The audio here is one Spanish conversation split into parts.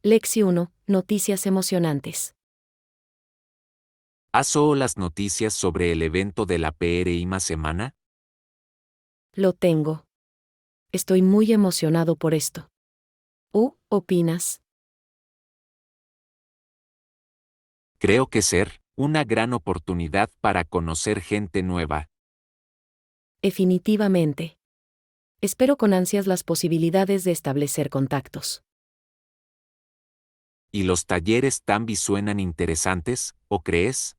Lexi 1. Noticias emocionantes. ¿Has oído las noticias sobre el evento de la próxima semana? Lo tengo. Estoy muy emocionado por esto. ¿Opinas? Creo que ser una gran oportunidad para conocer gente nueva. Definitivamente. Espero con ansias las posibilidades de establecer contactos. ¿Y los talleres también suenan interesantes, o crees?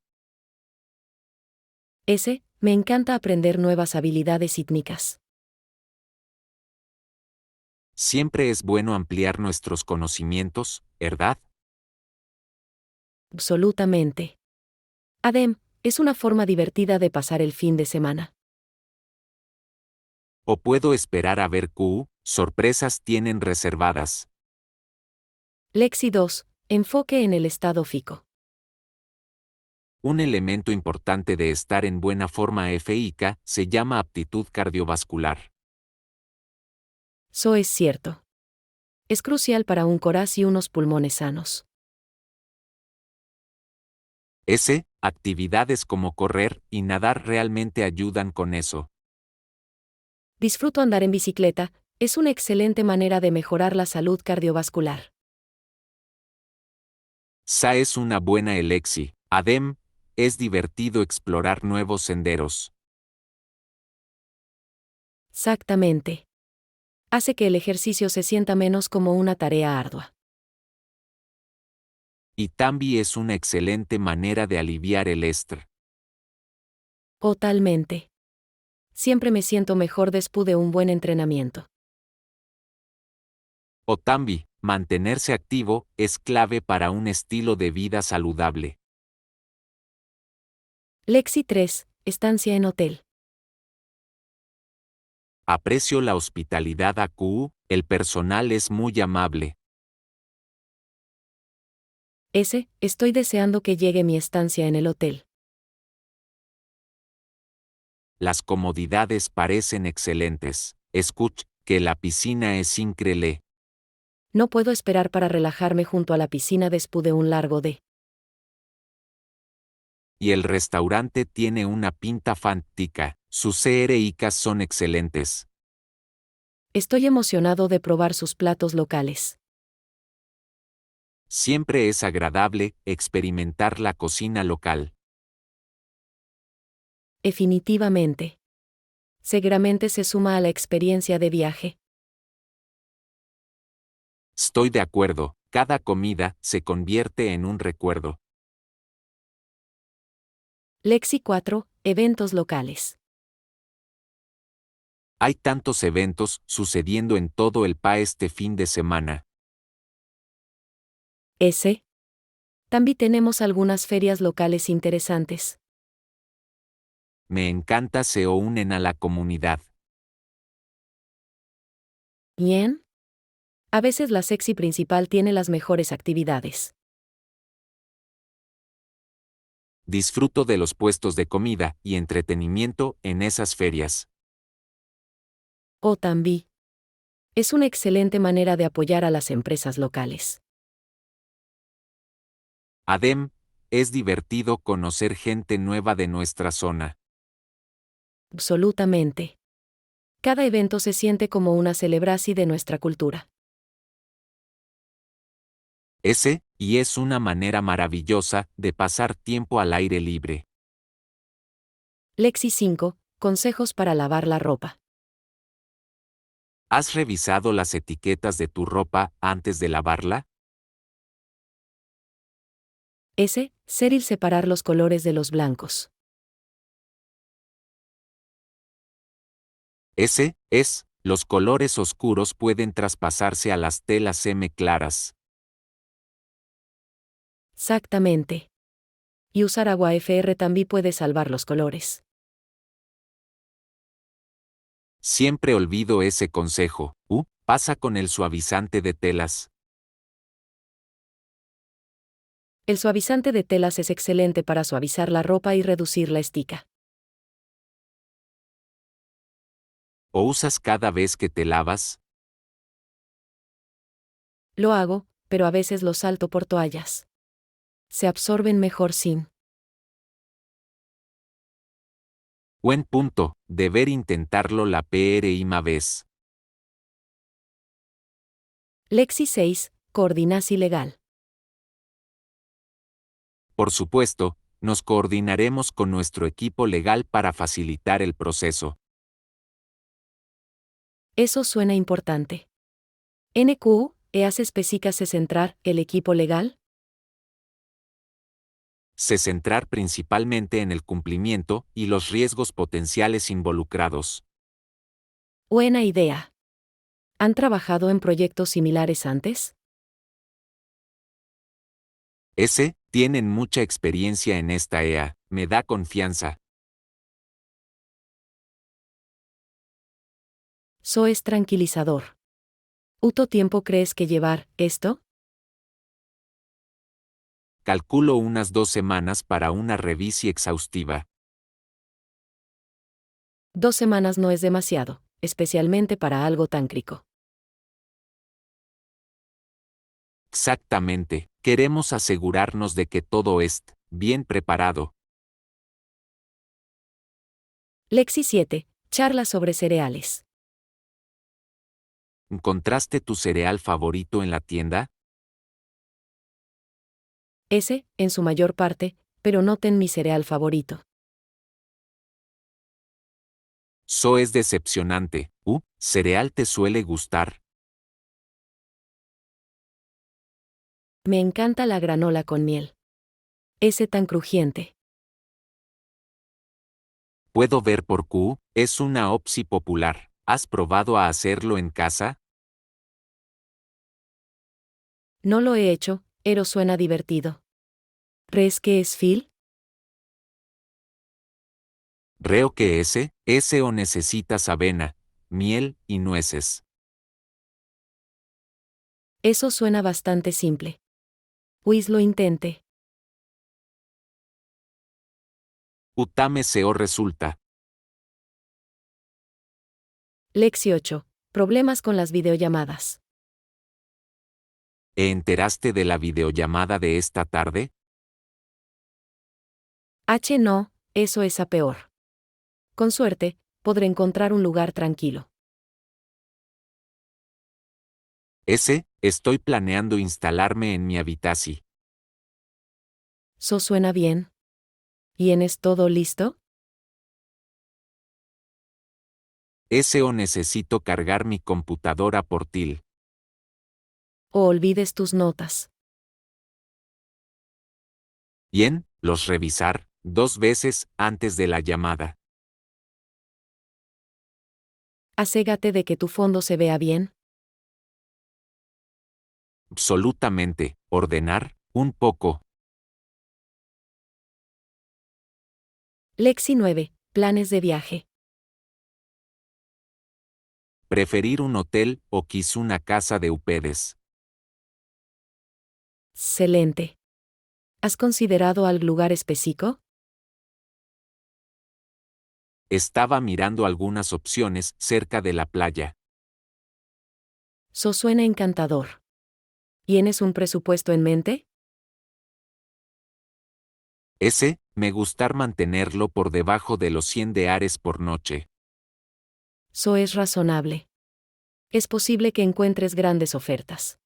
Me encanta aprender nuevas habilidades étnicas. Siempre es bueno ampliar nuestros conocimientos, ¿verdad? Absolutamente. Es una forma divertida de pasar el fin de semana. ¿O puedo esperar a ver qué sorpresas tienen reservadas? Lexi 2. Enfoque en el estado físico. Un elemento importante de estar en buena forma física se llama aptitud cardiovascular. Eso es cierto. Es crucial para un corazón y unos pulmones sanos. Actividades como correr y nadar realmente ayudan con eso. Disfruto andar en bicicleta, es una excelente manera de mejorar la salud cardiovascular. Esa es una buena elección. Es divertido explorar nuevos senderos. Exactamente. Hace que el ejercicio se sienta menos como una tarea ardua. Y también es una excelente manera de aliviar el estrés. Totalmente. Siempre me siento mejor después de un buen entrenamiento. O también, mantenerse activo es clave para un estilo de vida saludable. Lexi 3. Estancia en hotel. Aprecio la hospitalidad el personal es muy amable. Estoy deseando que llegue mi estancia en el hotel. Las comodidades parecen excelentes. Que la piscina es increíble. No puedo esperar para relajarme junto a la piscina después de un largo día. Y el restaurante tiene una pinta fantástica. Sus CRICas son excelentes. Estoy emocionado de probar sus platos locales. Siempre es agradable experimentar la cocina local. Definitivamente. Seguramente se suma a la experiencia de viaje. Estoy de acuerdo, cada comida se convierte en un recuerdo. Lexi 4. Eventos locales. Hay tantos eventos sucediendo en todo el país este fin de semana. También tenemos algunas ferias locales interesantes. Me encanta se unen a la comunidad. Bien. A veces la sexy principal tiene las mejores actividades. Disfruto de los puestos de comida y entretenimiento en esas ferias. También. Es una excelente manera de apoyar a las empresas locales. Es divertido conocer gente nueva de nuestra zona. Absolutamente. Cada evento se siente como una celebración de nuestra cultura. Y es una manera maravillosa de pasar tiempo al aire libre. Lexi 5. Consejos para lavar la ropa. ¿Has revisado las etiquetas de tu ropa antes de lavarla? Ser y separar los colores de los blancos. Los colores oscuros pueden traspasarse a las telas claras. Exactamente. Y usar agua FR también puede salvar los colores. Siempre olvido ese consejo. Pasa con el suavizante de telas. El suavizante de telas es excelente para suavizar la ropa y reducir la estica. ¿O usas cada vez que te lavas? Lo hago, pero a veces los salto por toallas. Se absorben mejor sin. Buen punto, deber intentarlo la próxima vez. Lexi 6, coordinación legal. Por supuesto, nos coordinaremos con nuestro equipo legal para facilitar el proceso. Eso suena importante. NQ, ¿EAS específica se centrar el equipo legal? Se centrar principalmente en el cumplimiento y los riesgos potenciales involucrados. Buena idea. ¿Han trabajado en proyectos similares antes? Tienen mucha experiencia en esta EA, me da confianza. Eso es tranquilizador. ¿Cuánto tiempo crees que llevar esto? Calculo unas 2 semanas para una revisión exhaustiva. 2 semanas no es demasiado, especialmente para algo tan crítico. Exactamente, queremos asegurarnos de que todo esté bien preparado. Lexi 7, charla sobre cereales. ¿Encontraste tu cereal favorito en la tienda? Ese, en su mayor parte, pero noten mi cereal favorito. So es decepcionante. ¿Cereal te suele gustar? Me encanta la granola con miel. Ese tan crujiente. Puedo ver por Q, es una opción popular. ¿Has probado a hacerlo en casa? No lo he hecho, pero suena divertido. ¿Crees que es Phil? Creo que ese o necesitas avena, miel y nueces. Eso suena bastante simple. Pues lo intente. Utame seo resulta. Lexi 8, problemas con las videollamadas. ¿Enteraste de la videollamada de esta tarde? No, eso es a peor. Con suerte, podré encontrar un lugar tranquilo. Estoy planeando instalarme en mi habitación. ¿So suena bien? ¿Tienes todo listo? O necesito cargar mi computadora portátil. ¿O olvides tus notas? Bien, los revisar 2 veces antes de la llamada. Aségate de que tu fondo se vea bien. Absolutamente, ordenar, un poco. Lexi 9, planes de viaje. Preferir un hotel o quizá una casa de huéspedes. Excelente. ¿Has considerado algún lugar específico? Estaba mirando algunas opciones cerca de la playa. So suena encantador. ¿Tienes un presupuesto en mente? Me gustar mantenerlo por debajo de los $100 por noche. So es razonable. Es posible que encuentres grandes ofertas.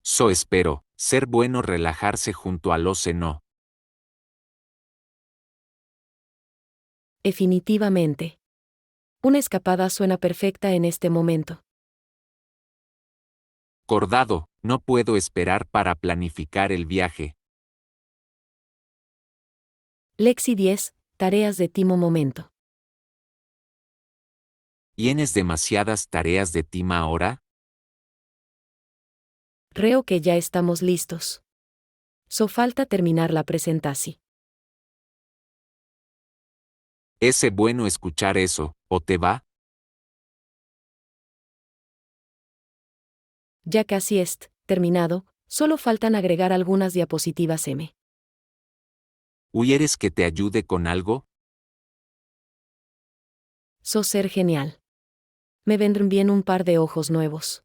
So espero, ser bueno relajarse junto al océano. Definitivamente. Una escapada suena perfecta en este momento. Cordado, no puedo esperar para planificar el viaje. Lexi 10, tareas de timo momento. ¿Tienes demasiadas tareas de Tima ahora? Creo que ya estamos listos. So falta terminar la presentación. Bueno escuchar eso, ¿o te va? Ya casi es terminado, solo faltan agregar algunas diapositivas M. ¿Quieres que te ayude con algo? So ser genial. Me vendrán bien un par de ojos nuevos.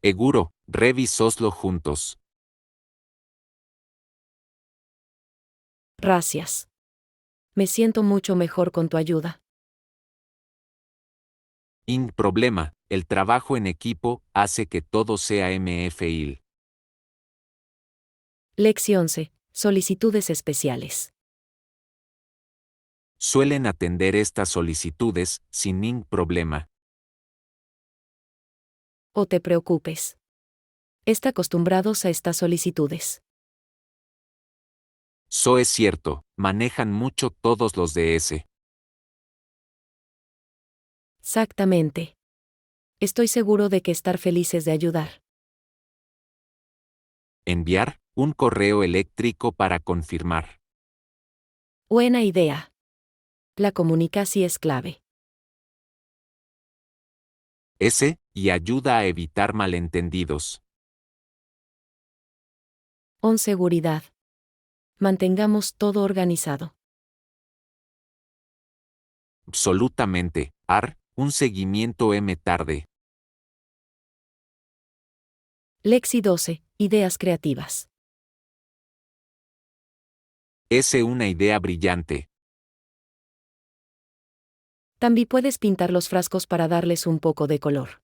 Seguro, revisoslo juntos. Gracias. Me siento mucho mejor con tu ayuda. Problema, el trabajo en equipo hace que todo sea MFIL. Lección 11. Solicitudes especiales. Suelen atender estas solicitudes sin ningún problema. O te preocupes. Está acostumbrados a estas solicitudes. So es cierto, manejan mucho todos los DS. Exactamente. Estoy seguro de que estar felices de ayudar. Enviar un correo eléctrico para confirmar. Buena idea. La comunicación es clave. Y ayuda a evitar malentendidos. On seguridad. Mantengamos todo organizado. Absolutamente. Un seguimiento tarde. Lexi 12. Ideas creativas. Una idea brillante. También puedes pintar los frascos para darles un poco de color.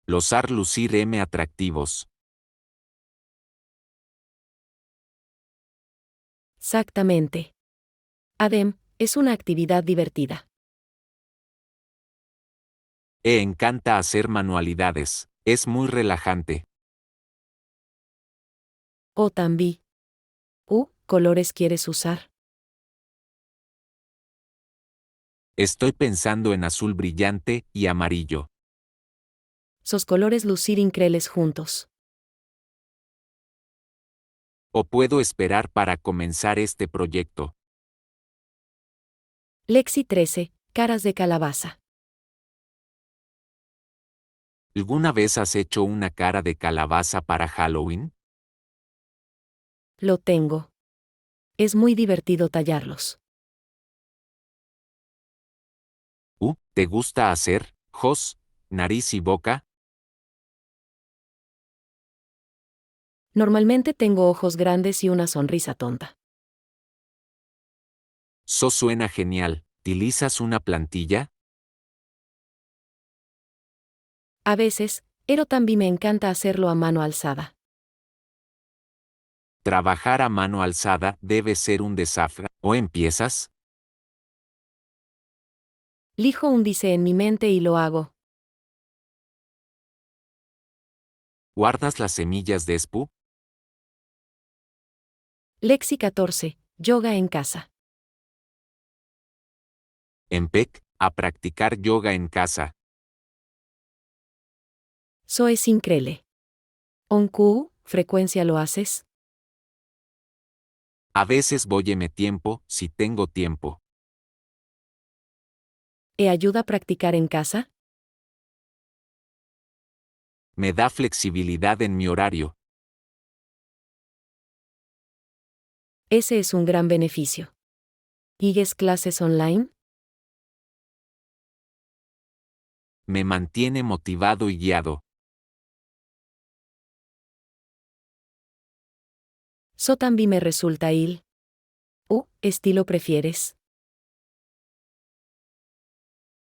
Los lucir atractivos. Exactamente. Adem, es una actividad divertida. Encanta hacer manualidades. Es muy relajante. O también. ¿Colores quieres usar? Estoy pensando en azul brillante y amarillo. Sos colores lucir increíbles juntos. ¿O puedo esperar para comenzar este proyecto? Lexi 13. Caras de calabaza. ¿Alguna vez has hecho una cara de calabaza para Halloween? Lo tengo. Es muy divertido tallarlos. ¿Te gusta hacer, nariz y boca? Normalmente tengo ojos grandes y una sonrisa tonta. Suena genial. ¿Utilizas una plantilla? A veces, pero también me encanta hacerlo a mano alzada. Trabajar a mano alzada debe ser un desafío. ¿O empiezas? Lijo un dice en mi mente y lo hago. ¿Guardas las semillas de espú? Lexi 14. Yoga en casa. A practicar yoga en casa. So es increíble. ¿Frecuencia lo haces? A veces voy tiempo, si tengo tiempo. ¿Ayuda a practicar en casa? Me da flexibilidad en mi horario. Ese es un gran beneficio. ¿Sigues clases online? Me mantiene motivado y guiado. So también me resulta il. ¿Estilo prefieres?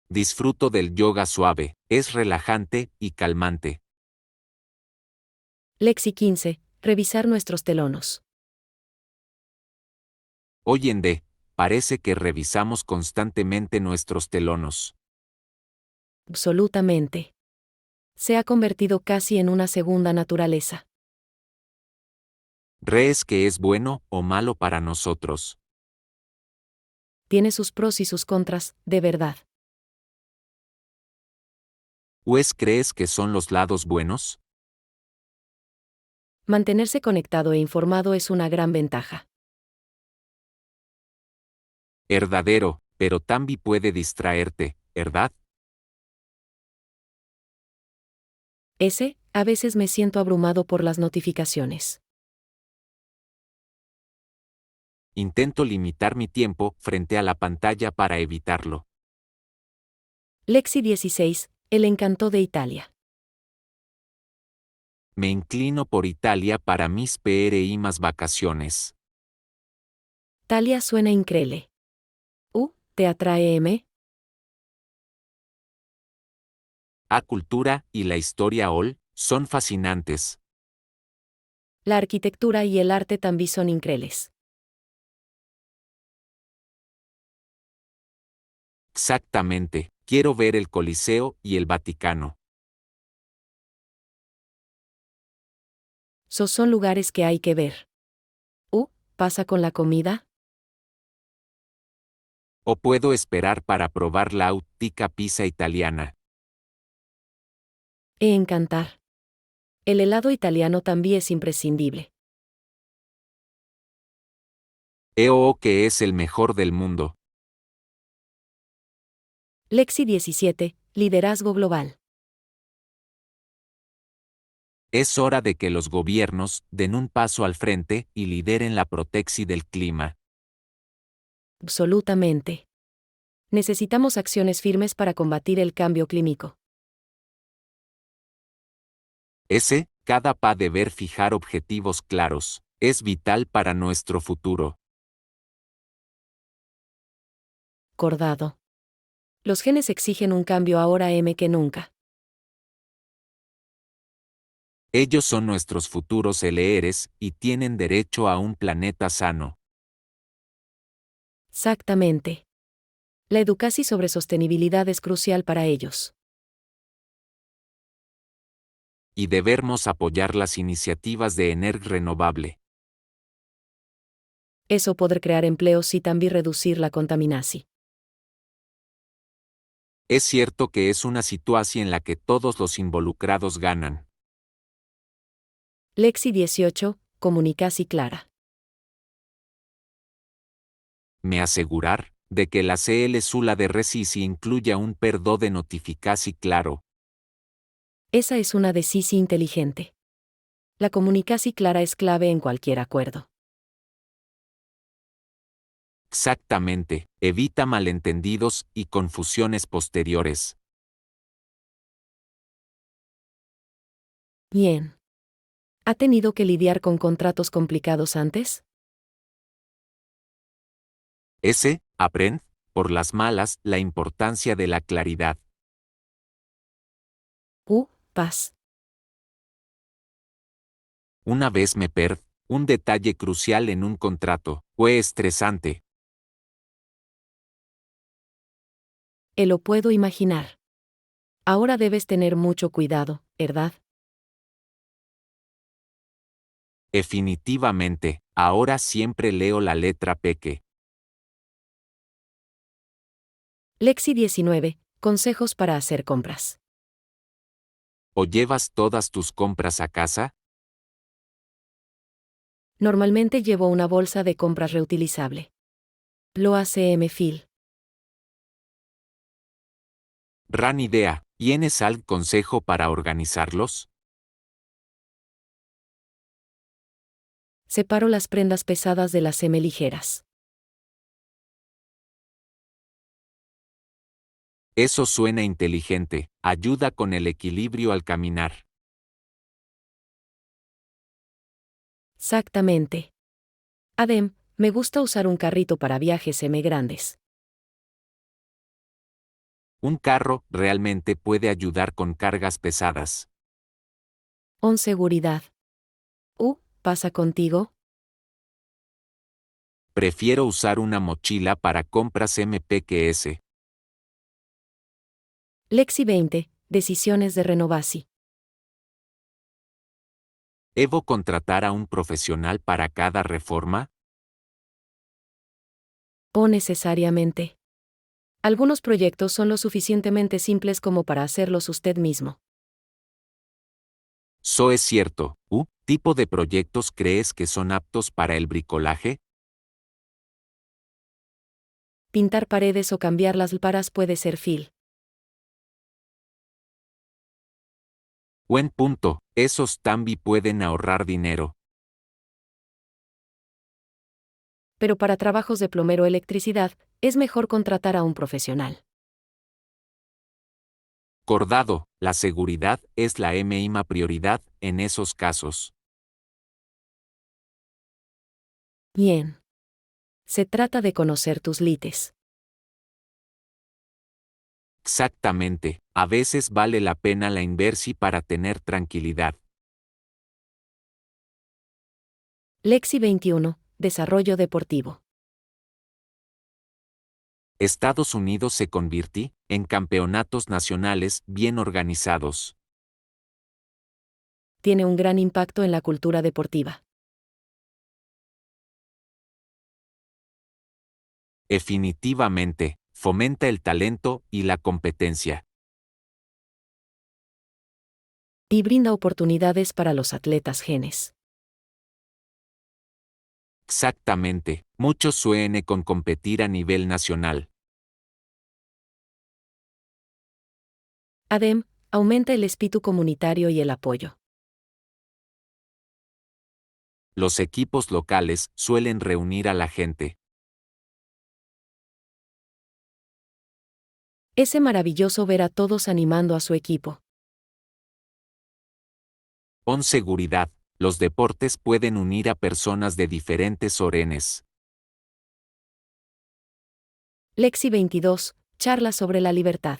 Disfruto del yoga suave, es relajante y calmante. Lexi 15. Revisar nuestros telonos. Hoy en día, parece que revisamos constantemente nuestros telonos. Absolutamente. Se ha convertido casi en una segunda naturaleza. ¿Crees que es bueno o malo para nosotros? Tiene sus pros y sus contras, de verdad. ¿Crees que son los lados buenos? Mantenerse conectado e informado es una gran ventaja. Verdadero, pero también puede distraerte, ¿verdad? A veces me siento abrumado por las notificaciones. Intento limitar mi tiempo frente a la pantalla para evitarlo. Lexi 16. El encanto de Italia. Me inclino por Italia para mis PRI más vacaciones. Talia suena increíble. ¿Te atrae M? A cultura y la historia son fascinantes. La arquitectura y el arte también son increíbles. Exactamente, quiero ver el Coliseo y el Vaticano. Son lugares que hay que ver. ¿Pasa con la comida? ¿O puedo esperar para probar la auténtica pizza italiana? Encantar. El helado italiano también es imprescindible. Que es el mejor del mundo. Lexi 17, Liderazgo Global. Es hora de que los gobiernos den un paso al frente y lideren la protección del clima. Absolutamente. Necesitamos acciones firmes para combatir el cambio climático. Cada pa deber fijar objetivos claros, es vital para nuestro futuro. Acordado. Los genes exigen un cambio ahora M que nunca. Ellos son nuestros futuros LRs y tienen derecho a un planeta sano. Exactamente. La educación sobre sostenibilidad es crucial para ellos. Y debemos apoyar las iniciativas de energía renovable. Eso podrá crear empleos y también reducir la contaminación. Es cierto que es una situación en la que todos los involucrados ganan. Lexi 18, Comunicasi clara. Me asegurar de que la CL Sula de Resisi incluya un perdo de notificasi claro. Esa es una decisión inteligente. La comunicación clara es clave en cualquier acuerdo. Exactamente, evita malentendidos y confusiones posteriores. Bien. ¿Ha tenido que lidiar con contratos complicados antes? Aprend, por las malas, la importancia de la claridad. Paz. Una vez me perdí un detalle crucial en un contrato, fue estresante. Lo puedo imaginar. Ahora debes tener mucho cuidado, ¿verdad? Definitivamente, ahora siempre leo la letra peque. Lexi 19, consejos para hacer compras. ¿O llevas todas tus compras a casa? Normalmente llevo una bolsa de compras reutilizable. Lo hace M-Fil. Gran idea, ¿tienes algún consejo para organizarlos? Separo las prendas pesadas de las semi-ligeras. Eso suena inteligente, ayuda con el equilibrio al caminar. Exactamente. Adem, me gusta usar un carrito para viajes semi-grandes. Un carro realmente puede ayudar con cargas pesadas. Seguridad. ¿Pasa contigo? Prefiero usar una mochila para compras MPQS. Lexi 20, decisiones de Renovation. ¿Debo contratar a un profesional para cada reforma? Necesariamente. Algunos proyectos son lo suficientemente simples como para hacerlos usted mismo. Es cierto. ¿Tipo de proyectos crees que son aptos para el bricolaje? Pintar paredes o cambiar las lámparas puede ser fil. Buen punto, esos también pueden ahorrar dinero. Pero para trabajos de plomero o electricidad, es mejor contratar a un profesional. Acordado, la seguridad es la mínima prioridad, en esos casos? Bien. Se trata de conocer tus límites. Exactamente, a veces vale la pena la inversi para tener tranquilidad. Lexi 21. Desarrollo deportivo. Estados Unidos se convirtió en campeonatos nacionales bien organizados. Tiene un gran impacto en la cultura deportiva. Definitivamente, fomenta el talento y la competencia. Y brinda oportunidades para los atletas genes. Exactamente, muchos sueñan con competir a nivel nacional. ADEM, aumenta el espíritu comunitario y el apoyo. Los equipos locales suelen reunir a la gente. Es maravilloso ver a todos animando a su equipo. Con seguridad, los deportes pueden unir a personas de diferentes orígenes. Lexi 22. Charla sobre la libertad.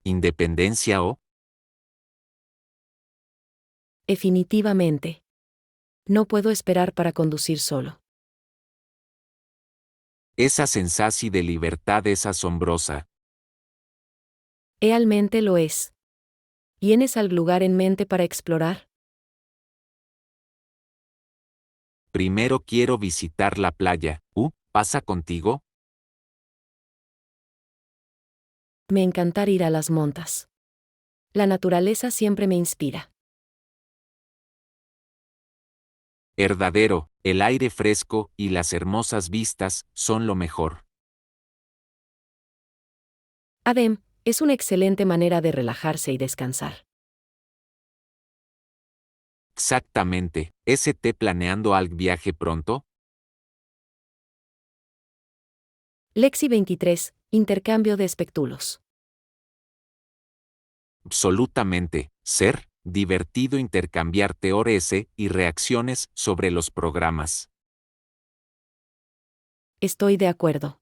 Independencia o Definitivamente. No puedo esperar para conducir solo. esa sensación de libertad es asombrosa. Realmente lo es. ¿Tienes algún lugar en mente para explorar? Primero quiero visitar la playa. ¿Pasa contigo? Me encantará ir a las montas. La naturaleza siempre me inspira. Verdadero, el aire fresco y las hermosas vistas son lo mejor. ADEM, es una excelente manera de relajarse y descansar. Exactamente, ¿esté planeando algún viaje pronto? Lexi 23. Intercambio de espectáculos. Absolutamente, ser divertido intercambiar teorías y reacciones sobre los programas. Estoy de acuerdo.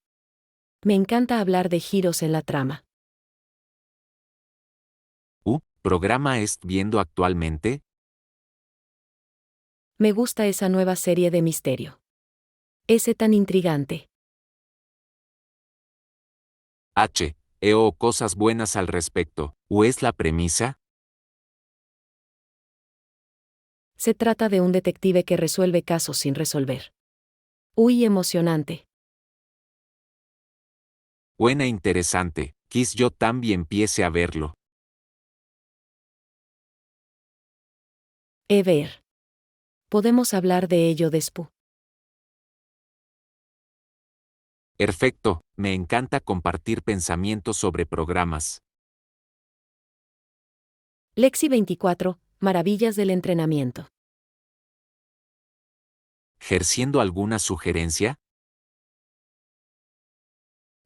Me encanta hablar de giros en la trama. ¿Programa es viendo actualmente? Me gusta esa nueva serie de misterio. Ese tan intrigante. ¿O cosas buenas al respecto? ¿O es la premisa? Se trata de un detective que resuelve casos sin resolver. Uy, emocionante. Buena interesante, quizás yo también empiece a verlo. Ver. Podemos hablar de ello después. Perfecto, me encanta compartir pensamientos sobre programas. Lexi 24. Maravillas del entrenamiento. ¿Ejerciendo alguna sugerencia?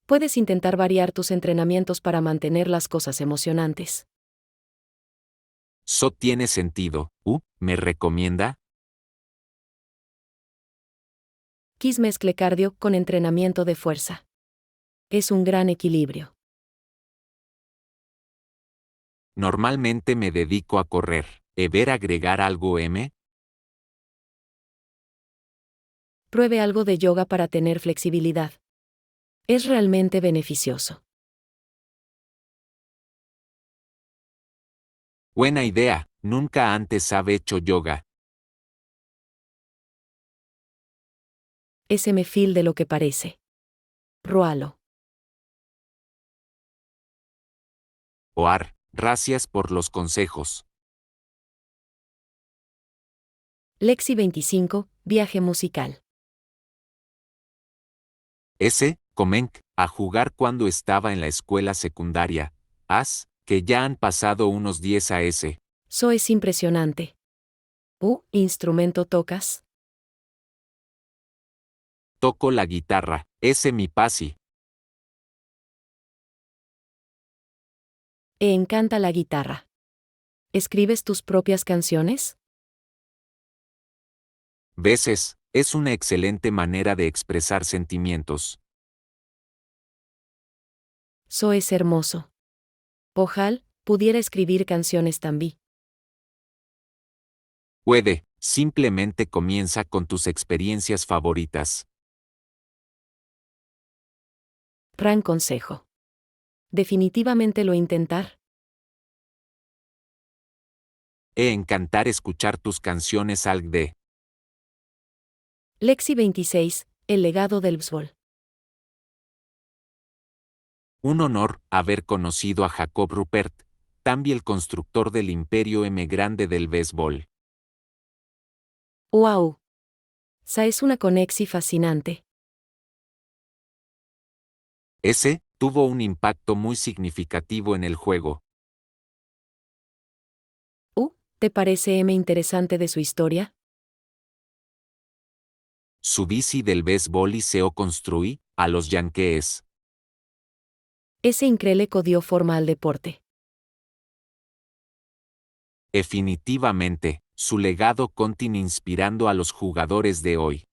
Puedes intentar variar tus entrenamientos para mantener las cosas emocionantes. ¿So tiene sentido? ¿Me recomienda? Kiss mezcle cardio con entrenamiento de fuerza. Es un gran equilibrio. Normalmente me dedico a correr. ¿Ver agregar algo M? Pruebe algo de yoga para tener flexibilidad. Es realmente beneficioso. Buena idea, nunca antes había hecho yoga. Es feel de lo que parece. Róalo. Gracias por los consejos. Lexi 25. Viaje musical. Comencé a jugar cuando estaba en la escuela secundaria. Que ya han pasado unos 10 a ese. So es impresionante. ¿Instrumento tocas? Toco la guitarra, ese mi pasi. Encanta la guitarra. ¿Escribes tus propias canciones? Veces, es una excelente manera de expresar sentimientos. Eso es hermoso. Ojalá pudiera escribir canciones también. Puede, simplemente comienza con tus experiencias favoritas. Gran consejo. Definitivamente lo intentar. Encantar escuchar tus canciones al de. Lexi 26, el legado del béisbol. Un honor haber conocido a Jacob Ruppert, también el constructor del imperio M grande del béisbol. ¡Wow! Esa es una conexi fascinante. Ese tuvo un impacto muy significativo en el juego. ¿Te parece interesante de su historia? Su bici del béisbol y se construí a los Yankees. Ese increíble dio forma al deporte. Definitivamente, su legado continúa inspirando a los jugadores de hoy.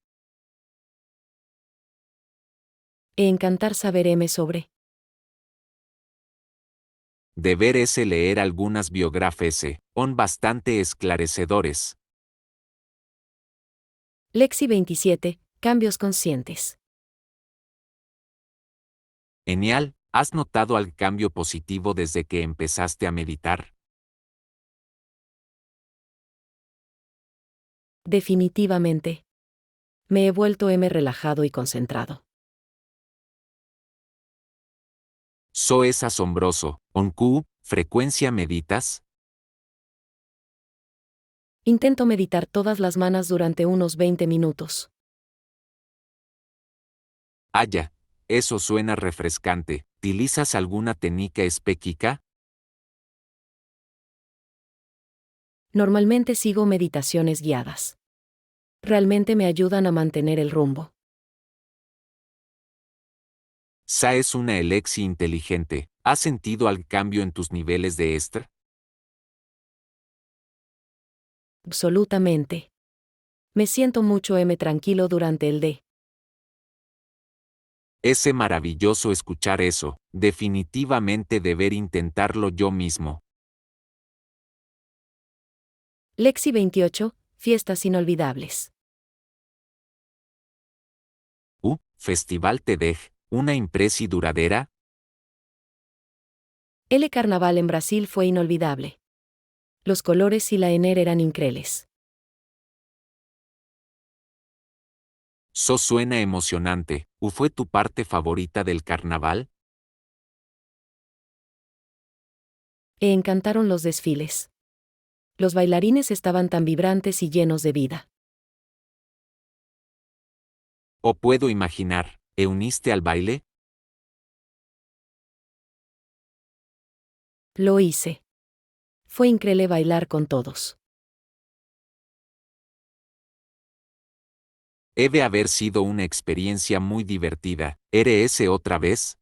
Encantar saber sobre. Deber ese leer algunas biografías son bastante esclarecedores. Lexi 27, cambios conscientes. Genial, ¿has notado algún cambio positivo desde que empezaste a meditar? Definitivamente. Me he vuelto relajado y concentrado. So es asombroso. ¿Con qué frecuencia meditas? Intento meditar todas las mañanas durante unos 20 minutos. Ya, eso suena refrescante. ¿Utilizas alguna técnica específica? Normalmente sigo meditaciones guiadas. Realmente me ayudan a mantener el rumbo. Sa es una elexi inteligente. ¿Has sentido algún cambio en tus niveles de estrés? Absolutamente. Me siento mucho tranquilo durante el día. Es maravilloso escuchar eso. Definitivamente deber intentarlo yo mismo. Lexi 28, fiestas inolvidables. Festival TEDx, una impresi duradera. El carnaval en Brasil fue inolvidable. Los colores y la eran increíbles. So suena emocionante. ¿Fue tu parte favorita del carnaval? Encantaron los desfiles. Los bailarines estaban tan vibrantes y llenos de vida. ¿O puedo imaginar, uniste al baile? Lo hice. Fue increíble bailar con todos. Debe haber sido una experiencia muy divertida. ¿Eres otra vez?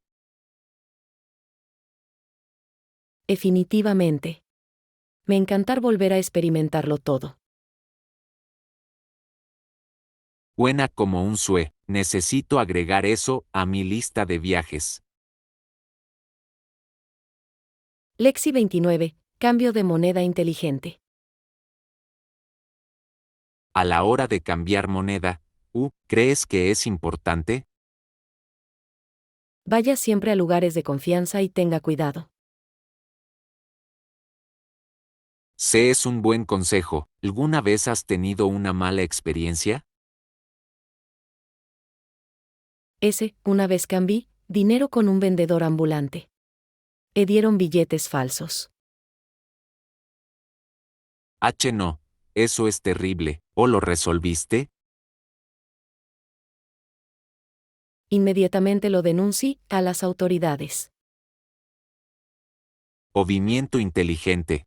Definitivamente. Me encantar volver a experimentarlo todo. Buena como un sue. Necesito agregar eso a mi lista de viajes. Lexi 29, cambio de moneda inteligente. A la hora de cambiar moneda, ¿crees que es importante? Vaya siempre a lugares de confianza y tenga cuidado. Sé es un buen consejo. ¿Alguna vez has tenido una mala experiencia? Una vez cambié dinero con un vendedor ambulante. Dieron billetes falsos. No. Eso es terrible. ¿O lo resolviste? Inmediatamente lo denuncié a las autoridades. Movimiento inteligente.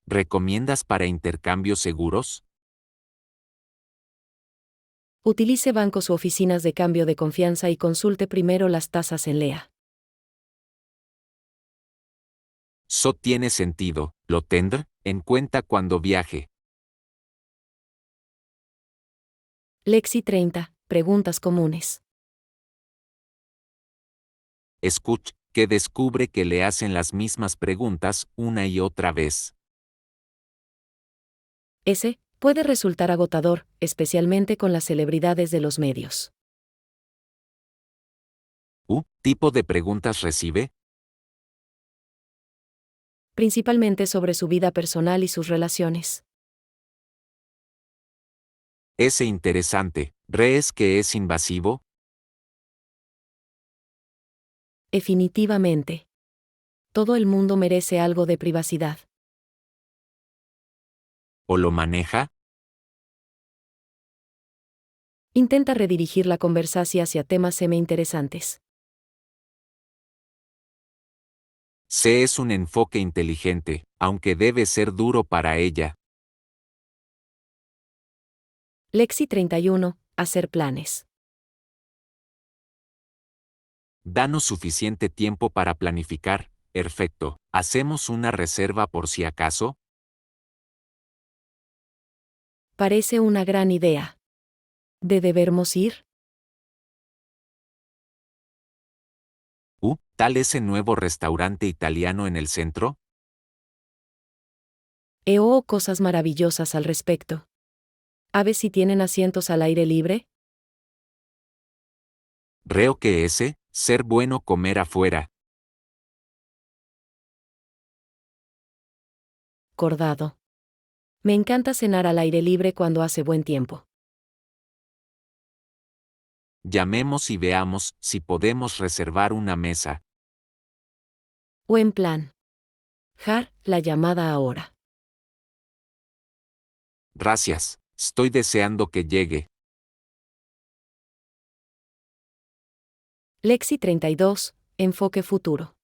¿Recomiendas para intercambios seguros? Utilice bancos u oficinas de cambio de confianza y consulte primero las tasas en lea. So tiene sentido. ¿Lo tendré? en cuenta cuando viaje. Lexi 30. Preguntas comunes. Escuch, que descubre que le hacen las mismas preguntas una y otra vez. S. Puede resultar agotador, especialmente con las celebridades de los medios. ¿Tipo de preguntas recibe? Principalmente sobre su vida personal y sus relaciones. Es interesante. ¿Crees que es invasivo? Definitivamente. Todo el mundo merece algo de privacidad. ¿O lo maneja? Intenta redirigir la conversación hacia temas semi-interesantes. C es un enfoque inteligente, aunque debe ser duro para ella. Lexi 31. Hacer planes. Danos suficiente tiempo para planificar. Perfecto. ¿Hacemos una reserva por si acaso? Parece una gran idea. ¿De debermos ir? ¿Tal ese nuevo restaurante italiano en el centro? He oído cosas maravillosas al respecto. ¿A ver si tienen asientos al aire libre? Creo que ser bueno comer afuera. Acordado. Me encanta cenar al aire libre cuando hace buen tiempo. Llamemos y veamos si podemos reservar una mesa. Buen plan. La llamada ahora. Gracias. Estoy deseando que llegue. Lexi 32. Enfoque futuro.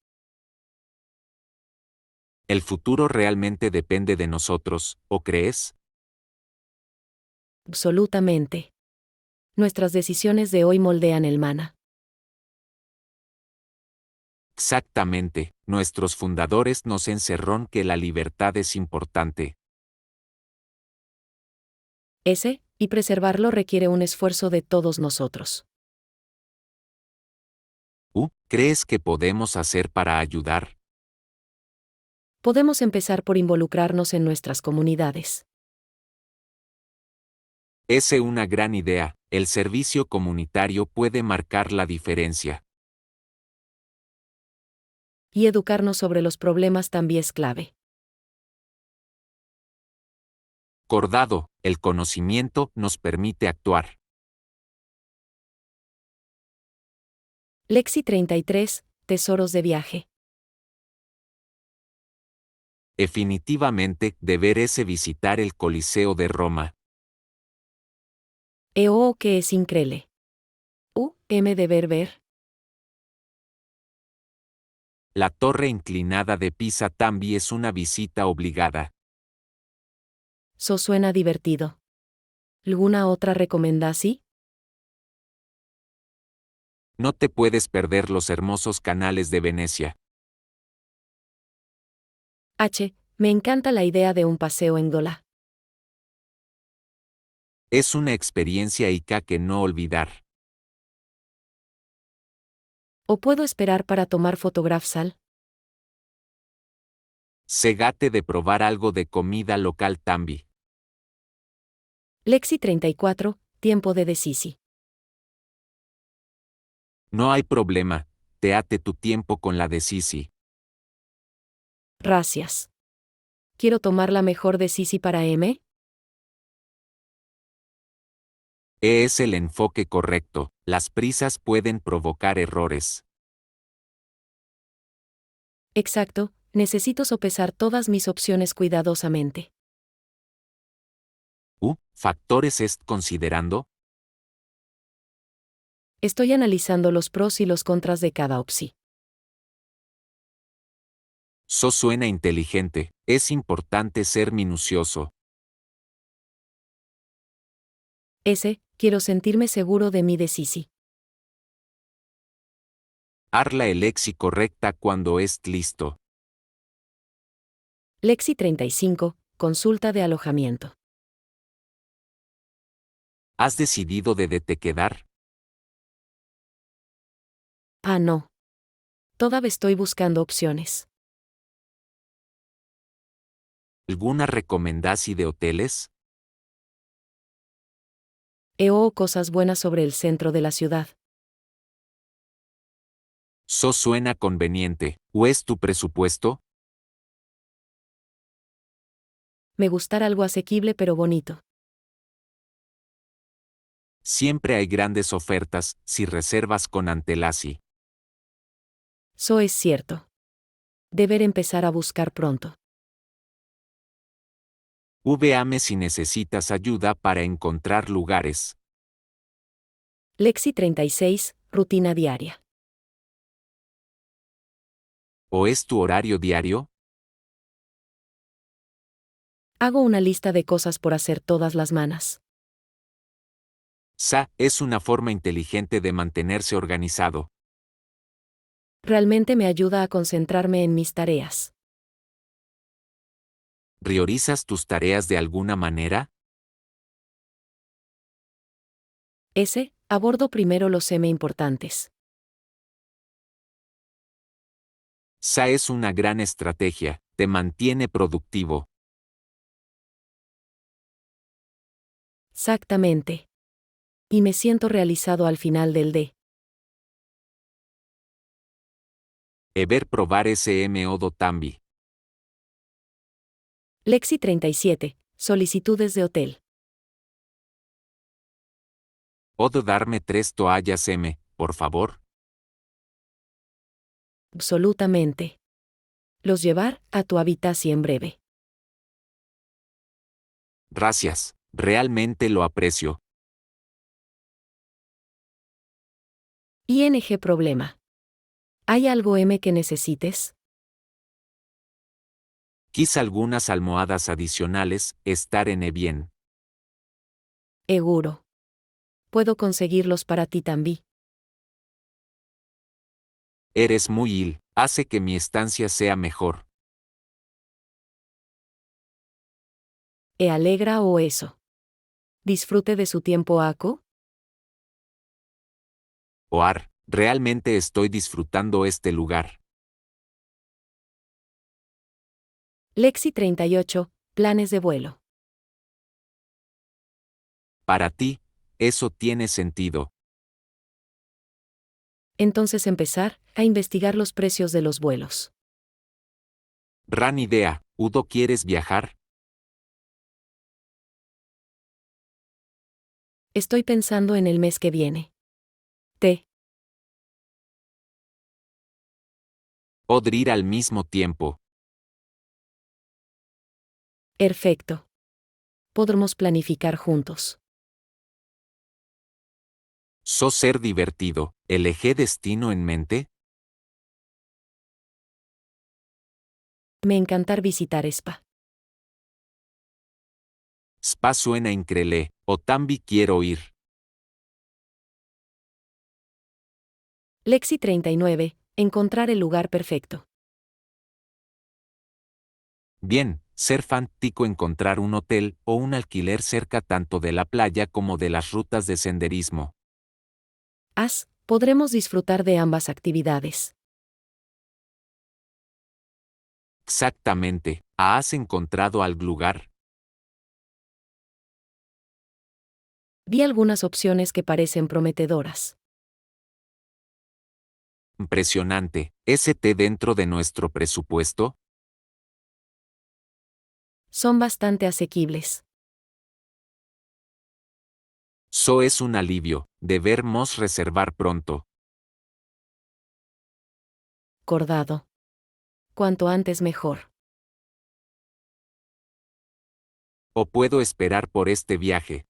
¿El futuro realmente depende de nosotros, o crees? Absolutamente. Nuestras decisiones de hoy moldean el mañana. Exactamente. Nuestros fundadores nos encerraron que la libertad es importante. Y preservarlo requiere un esfuerzo de todos nosotros. ¿Crees que podemos hacer para ayudar? Podemos empezar por involucrarnos en nuestras comunidades. Es una gran idea. El servicio comunitario puede marcar la diferencia. Y educarnos sobre los problemas también es clave. Acordado, el conocimiento nos permite actuar. Lexi 33. Tesoros de viaje. Definitivamente, deber visitar el Coliseo de Roma. Que es increíble. Deber ver. La torre inclinada de Pisa también es una visita obligada. Suena divertido. ¿Alguna otra recomendación? No te puedes perder los hermosos canales de Venecia. Me encanta la idea de un paseo en Gola. Es una experiencia que no olvidar. ¿O puedo esperar para tomar fotografías? Ségate de probar algo de comida local también. Lexi 34. Tiempo de decisi. No hay problema, teate tu tiempo con la de Sisi. Gracias. ¿Quiero tomar la mejor decisi para M? Es el enfoque correcto. Las prisas pueden provocar errores. Exacto, necesito sopesar todas mis opciones cuidadosamente. ¿Factores considerando? Estoy analizando los pros y los contras de cada opción. Suena inteligente. Es importante ser minucioso. Quiero sentirme seguro de mi decisi. Haz la elección correcta cuando es listo. Lexi 35, consulta de alojamiento. ¿Has decidido de te quedar? Ah, no. Todavía estoy buscando opciones. ¿Alguna recomendación de hoteles? He oído cosas buenas sobre el centro de la ciudad. ¿So suena conveniente? ¿O es tu presupuesto? Me gustará algo asequible pero bonito. Siempre hay grandes ofertas si reservas con antelación. Eso es cierto. Deber empezar a buscar pronto. Véame si necesitas ayuda para encontrar lugares. Lexi 36, rutina diaria. ¿O es tu horario diario? Hago una lista de cosas por hacer todas las mañanas. Es una forma inteligente de mantenerse organizado. Realmente me ayuda a concentrarme en mis tareas. ¿Priorizas tus tareas de alguna manera? Abordo primero los importantes. Es una gran estrategia, te mantiene productivo. Exactamente. Y me siento realizado al final del día. Ver probar ese modo tambi. Lexi 37, solicitudes de hotel. ¿Puedo darme 3 toallas por favor? Absolutamente. Los llevar a tu habitación en breve. Gracias, realmente lo aprecio. ING problema. ¿Hay algo que necesites? Quizá algunas almohadas adicionales, estar en bien. Seguro. Puedo conseguirlos para ti también. Eres muy hace que mi estancia sea mejor. Alegra o eso. Disfrute de su tiempo aco. Realmente estoy disfrutando este lugar. Lexi 38, planes de vuelo. Para ti, eso tiene sentido. Entonces empezar a investigar los precios de los vuelos. Gran idea, Udo, ¿quieres viajar? Estoy pensando en el mes que viene. Te. ¿Podría ir al mismo tiempo? Perfecto. Podremos planificar juntos. Ser divertido, ¿elegí destino en mente? Me encantar visitar Spa. Spa suena increíble, o tambi quiero ir. Lexi 39, encontrar el lugar perfecto. Bien, ser fantástico encontrar un hotel o un alquiler cerca tanto de la playa como de las rutas de senderismo. Podremos disfrutar de ambas actividades. Exactamente, ¿has encontrado algún lugar? Vi algunas opciones que parecen prometedoras. Impresionante, ¿ST dentro de nuestro presupuesto? Son bastante asequibles. Es un alivio, debemos reservar pronto. Acordado. Cuanto antes mejor. ¿O puedo esperar por este viaje?